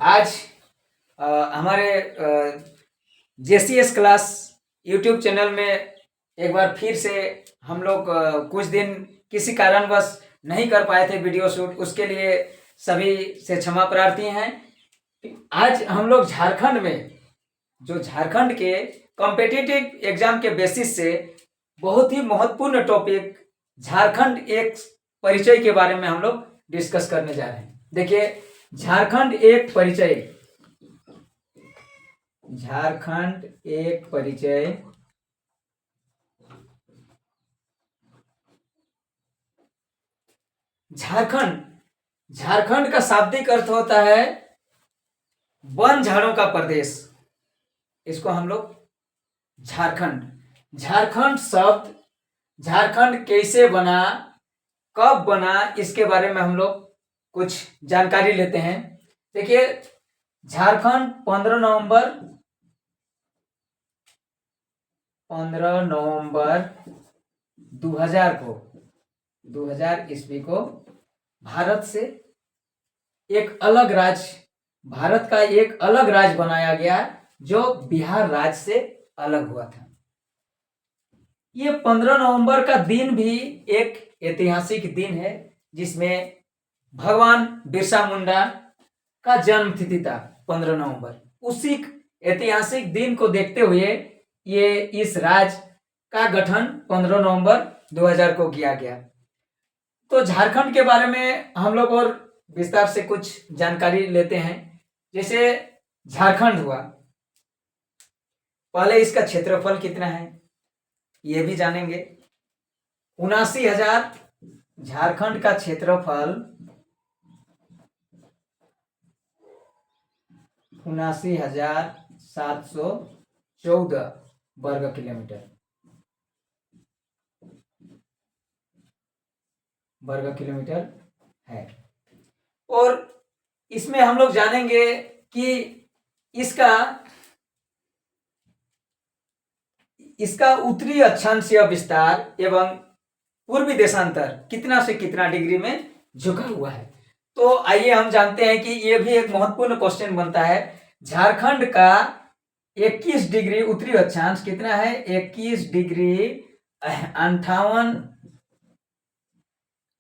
आज हमारे JCS class YouTube channel में एक बार फिर से हम लोग कुछ दिन किसी कारणवश नहीं कर पाए थे वीडियो शूट, उसके लिए सभी से क्षमा प्रार्थी हैं। आज हम लोग झारखंड में जो झारखंड के कॉम्पिटिटिव एग्जाम के बेसिस से बहुत ही महत्वपूर्ण टॉपिक झारखंड एक परिचय के बारे में हम लोग डिस्कस करने जा रहे हैं। देखिए, झारखंड एक परिचय, झारखंड एक परिचय झारखंड का शाब्दिक अर्थ होता है वन झाड़ों का प्रदेश। इसको हम लोग झारखंड शब्द, झारखंड कैसे बना, कब बना, इसके बारे में हम लोग कुछ जानकारी लेते हैं। देखिए, झारखंड 15 नवंबर 2000 ईस्वी को भारत से एक अलग राज्य, भारत का एक अलग राज्य बनाया गया जो बिहार राज्य से अलग हुआ था। ये 15 नवंबर का दिन भी एक ऐतिहासिक दिन है जिसमें भगवान बिरसा मुंडा का जन्म तिथि था 15 नवंबर। उसी ऐतिहासिक दिन को देखते हुए ये इस राज्य का गठन 15 नवंबर 2000 को किया गया। तो झारखंड के बारे में हम लोग और विस्तार से कुछ जानकारी लेते हैं। जैसे झारखंड हुआ, पहले इसका क्षेत्रफल कितना है ये भी जानेंगे। 79,000 झारखंड का क्षेत्रफल 79,714 वर्ग किलोमीटर है। और इसमें हम लोग जानेंगे कि इसका उत्तरी अक्षांशीय विस्तार एवं पूर्वी देशांतर कितना से कितना डिग्री में झुका हुआ है। तो आइए हम जानते हैं कि यह भी एक महत्वपूर्ण क्वेश्चन बनता है। झारखंड का 21 डिग्री उत्तरी अक्षांश कितना है? 21 डिग्री 58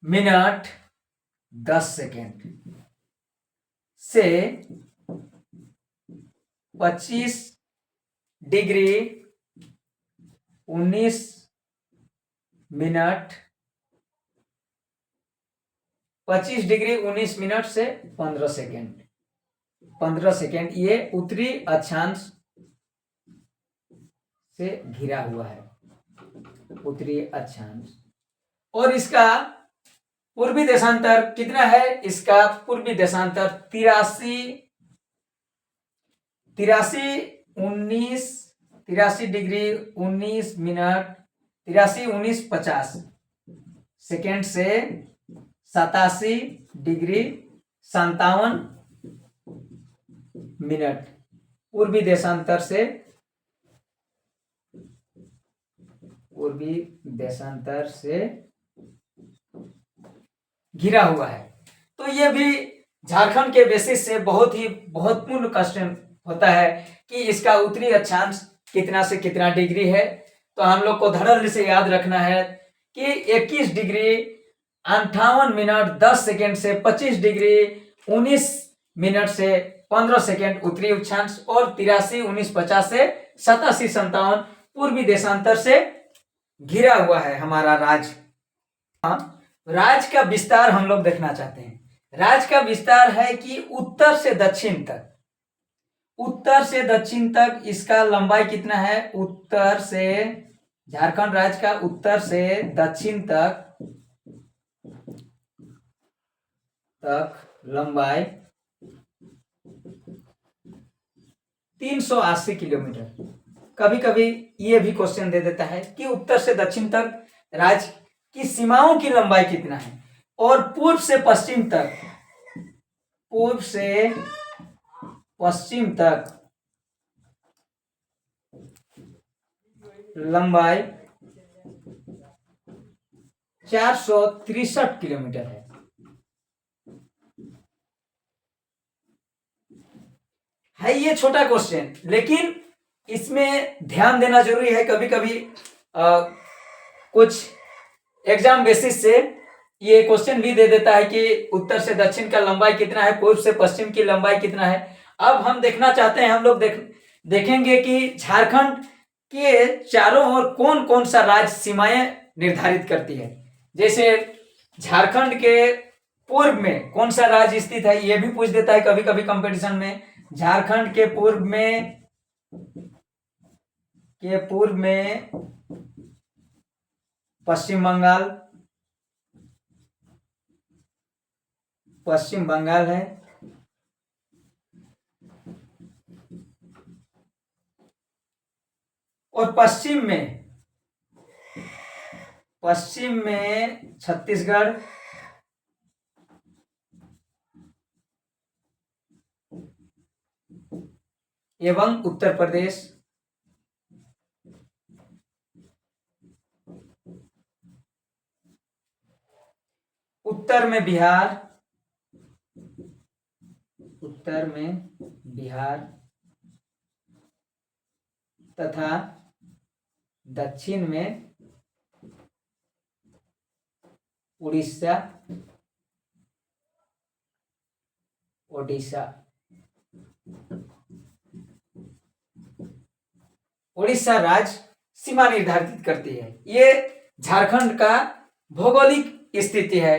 मिनट 10 सेकेंड से 25 डिग्री 19 मिनट 25 डिग्री 19 मिनट से 15 सेकेंड ये उत्तरी अक्षांश से घिरा हुआ है, उत्तरी अक्षांश। और इसका पूर्वी देशांतर कितना है? इसका पूर्वी देशांतर 83 डिग्री 19 मिनट 1950 सेकेंड से 87 डिग्री 57 मिनट पूर्वी देशांतर से घिरा हुआ है। तो ये भी झारखंड के बेसिस से बहुत ही महत्वपूर्ण क्वेश्चन होता है कि इसका उत्तरी अक्षांश कितना से कितना डिग्री है। तो हम लोग को धड़ल्ले से याद रखना है कि 21 डिग्री 58 मिनट 10 सेकेंड से 25 डिग्री 19 मिनट से 15 सेकेंड उत्तरी अक्षांश और 83 19 50 से 87 57 पूर्वी देशांतर से घिरा हुआ है हमारा राज्य। राज्य का विस्तार हम लोग देखना चाहते हैं। राज्य का विस्तार है कि उत्तर से दक्षिण तक इसका लंबाई कितना है? उत्तर से, झारखंड राज्य का उत्तर से दक्षिण तक लंबाई 380 किलोमीटर। कभी कभी ये भी क्वेश्चन दे देता है कि उत्तर से दक्षिण तक राज्य की सीमाओं की लंबाई कितना है, और पूर्व से पश्चिम तक लंबाई 463 किलोमीटर है। है ये छोटा क्वेश्चन, लेकिन इसमें ध्यान देना जरूरी है। कभी कभी कुछ एग्जाम बेसिस से ये क्वेश्चन भी दे देता है कि उत्तर से दक्षिण का लंबाई कितना है, पूर्व से पश्चिम की लंबाई कितना है। अब हम देखना चाहते हैं, हम लोग देखेंगे कि झारखंड के चारों ओर कौन कौन सा राज्य सीमाएं निर्धारित करती है। जैसे झारखंड के पूर्व में कौन सा राज्य स्थित है, ये भी पूछ देता है कभी कभी कंपटीशन में। झारखंड के पूर्व में पश्चिम बंगाल है। और पश्चिम में छत्तीसगढ़, एवं उत्तर प्रदेश। उत्तर में बिहार तथा दक्षिण में उड़ीसा, उड़ीसा राज्य सीमा निर्धारित करती है। ये झारखंड का भौगोलिक स्थिति है,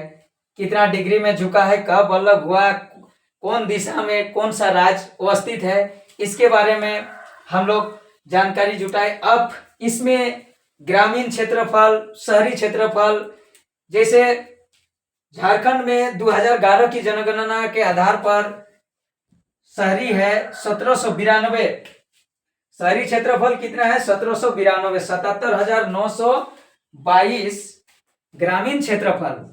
कितना डिग्री में झुका है, कब अलग हुआ, कौन दिशा में कौन सा राज्य अवस्थित है, इसके बारे में हम लोग जानकारी जुटाए। अब इसमें ग्रामीण क्षेत्रफल, शहरी क्षेत्रफल, जैसे झारखंड में 2011 की जनगणना के आधार पर शहरी है 1792, शहरी क्षेत्रफल कितना है 1792, 77,922। ग्रामीण क्षेत्रफल,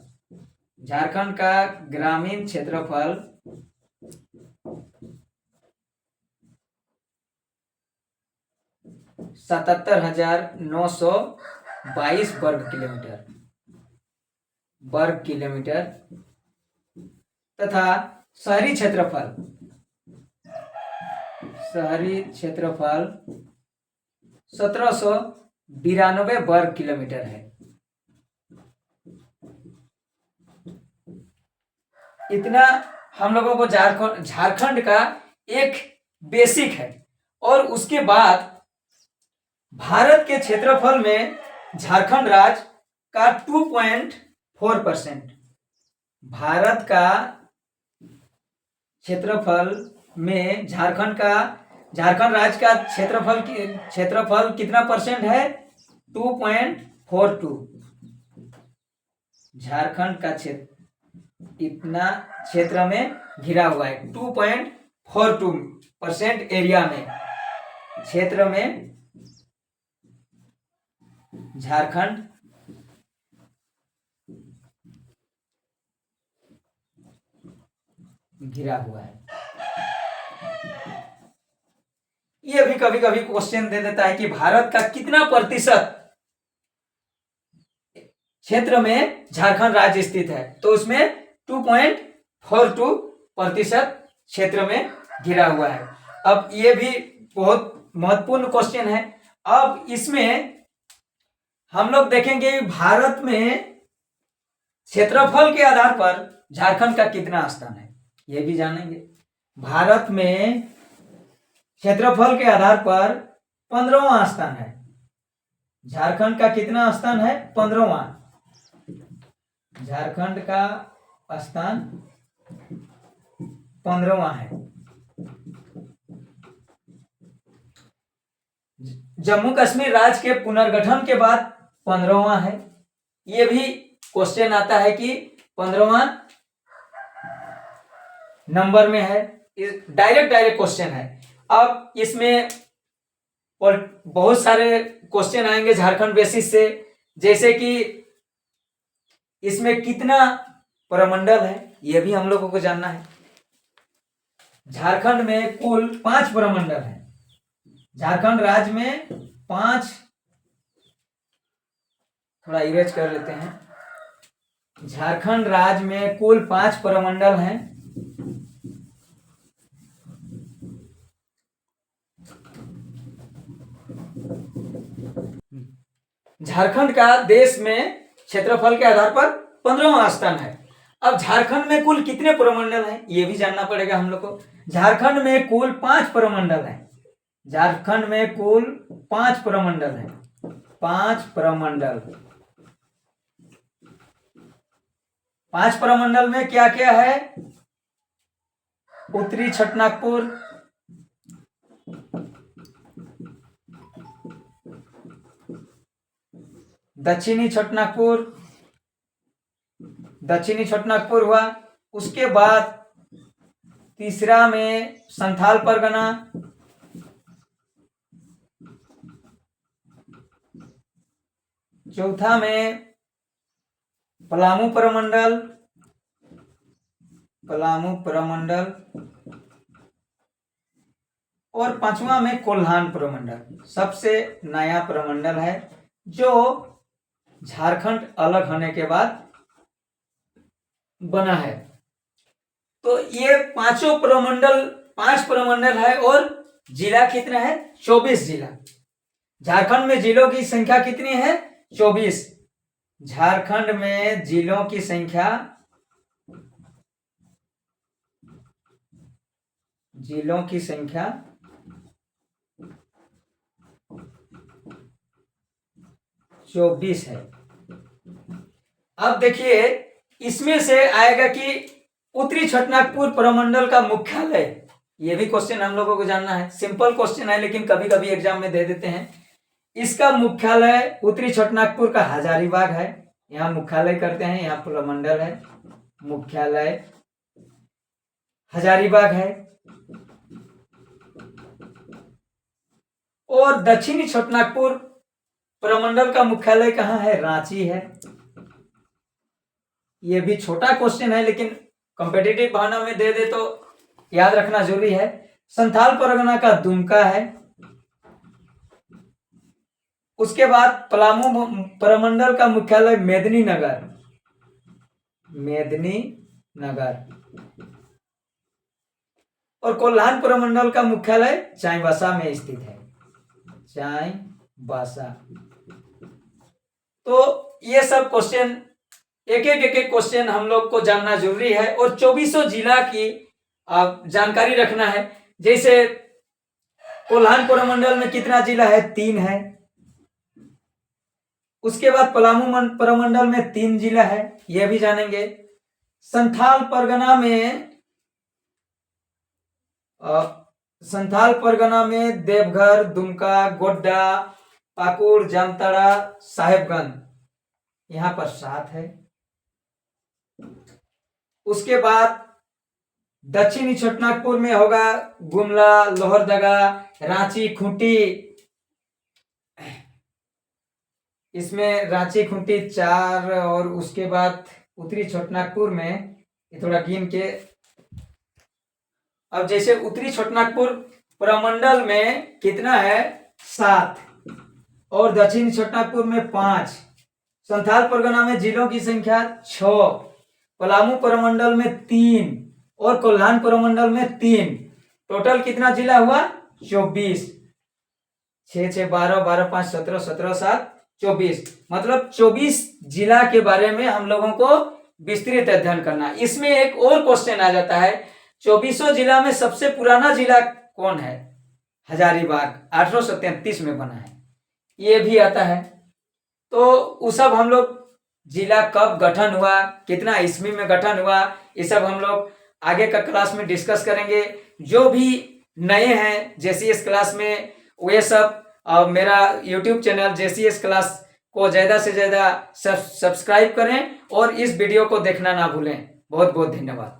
झारखंड का ग्रामीण क्षेत्रफल 77,922 वर्ग किलोमीटर तथा शहरी क्षेत्रफल 1792 वर्ग किलोमीटर है। इतना हम लोगों को झारखंड का एक बेसिक है। और उसके बाद भारत के क्षेत्रफल में झारखंड राज्य का 2.4%, भारत का क्षेत्रफल में झारखंड राज्य का क्षेत्रफल कितना परसेंट है 2.42। झारखंड का क्षेत्र इतना क्षेत्र में घिरा हुआ है, 2.42% एरिया में, क्षेत्र में झारखंड घिरा हुआ है। ये भी कभी कभी क्वेश्चन दे देता है कि भारत का कितना प्रतिशत क्षेत्र में झारखंड राज्य स्थित है, तो उसमें 2.42% क्षेत्र में घिरा हुआ है। अब ये भी बहुत महत्वपूर्ण क्वेश्चन है। अब इसमें हम लोग देखेंगे भारत में क्षेत्रफल के आधार पर झारखंड का कितना स्थान है, ये भी जानेंगे। भारत में क्षेत्रफल के आधार पर 15वां स्थान है। झारखंड का कितना स्थान है 15वां, झारखंड का स्थान 15वां है। जम्मू कश्मीर राज्य के पुनर्गठन के बाद 15वां है। ये भी क्वेश्चन आता है कि 15वां नंबर में है, डायरेक्ट क्वेश्चन है। अब इसमें बहुत सारे क्वेश्चन आएंगे झारखंड बेसिस से, जैसे कि इसमें कितना प्रमंडल है, यह भी हम लोगों को जानना है। झारखंड में कुल 5 प्रमंडल है। झारखंड राज्य में 5, थोड़ा इरेज कर लेते हैं। झारखंड राज्य में कुल 5 प्रमंडल हैं। झारखंड का देश में क्षेत्रफल के आधार पर 15वां स्थान है। अब झारखंड में कुल कितने प्रमंडल हैं ये भी जानना पड़ेगा हम लोग को। झारखंड में कुल 5 प्रमंडल हैं। झारखंड में कुल 5 प्रमंडल हैं। 5 प्रमंडल। 5 प्रमंडल में क्या क्या है? उत्तरी छोटानागपुर, दक्षिणी छोटानागपुर हुआ। उसके बाद तीसरा में संथाल परगना, चौथा में पलामू प्रमंडल और 5वां में कोल्हान प्रमंडल। सबसे नया प्रमंडल है जो झारखंड अलग होने के बाद बना है। तो ये 5 प्रमंडल है और जिला कितना है? 24 जिला। झारखंड में जिलों की संख्या कितनी है? 24। झारखंड में जिलों की संख्या 24 है। अब देखिए इसमें से आएगा कि उत्तरी छोटानागपुर प्रमंडल का मुख्यालय। ये भी क्वेश्चन हम लोगों को जानना है। सिंपल क्वेश्चन है लेकिन कभी कभी एग्जाम में दे देते हैं। इसका मुख्यालय उत्तरी छोटानागपुर का हजारीबाग है। यहाँ मुख्यालय करते हैं, यहाँ प्रमंडल है, मुख्यालय हजारीबाग है। और दक्षिणी छोटानागपुर प्रमंडल का मुख्यालय कहाँ है? रांची है। ये भी छोटा क्वेश्चन है लेकिन कॉम्पिटिटिव भावना में दे दे तो याद रखना जरूरी है। संथाल परगना का दुमका है। उसके बाद पलामू प्रमंडल का मुख्यालय मेदिनीनगर और कोल्हान प्रमंडल का मुख्यालय चाईबासा में स्थित है। चाईबासा। तो ये सब क्वेश्चन एक एक क्वेश्चन हम लोग को जानना जरूरी है और 24 जिला की जानकारी रखना है। जैसे कोल्हान प्रमंडल में कितना जिला है? 3 है। उसके बाद पलामू प्रमंडल में 3 जिला है, यह भी जानेंगे। संथाल परगना में देवघर, दुमका, गोड्डा, पाकुड़, जामताड़ा, साहेबगंज, यहां पर 7 है। उसके बाद दक्षिणी छोटानागपुर में होगा गुमला, लोहरदगा, रांची, खूंटी। इसमें रांची, खूंटी 4 और उसके बाद उत्तरी छोटानागपुर में ये थोड़ा गिन के। अब जैसे उत्तरी छोटानागपुर प्रमंडल में कितना है? 7 और दक्षिणी छोटानागपुर में 5। संथाल परगना में जिलों की संख्या 6। पलामू प्रमंडल में 3 और कोल्हान प्रमंडल में 3। टोटल कितना जिला हुआ? 24। 6 6 12 12 5 17 17 7 24। मतलब 24 जिला के बारे में हम लोगों को विस्तृत अध्ययन करना। इसमें एक और क्वेश्चन आ जाता है, 24 जिला में सबसे पुराना जिला कौन है? हजारीबाग, 1833 में बना है, ये भी आता है। तो वो सब हम लोग जिला कब गठन हुआ, कितना ईस्वी में गठन हुआ, ये सब हम लोग आगे का क्लास में डिस्कस करेंगे। जो भी नए हैं जेसीएस क्लास में, वे सब मेरा यूट्यूब चैनल जेसीएस क्लास को ज़्यादा से ज़्यादा सब्सक्राइब करें और इस वीडियो को देखना ना भूलें। बहुत बहुत धन्यवाद।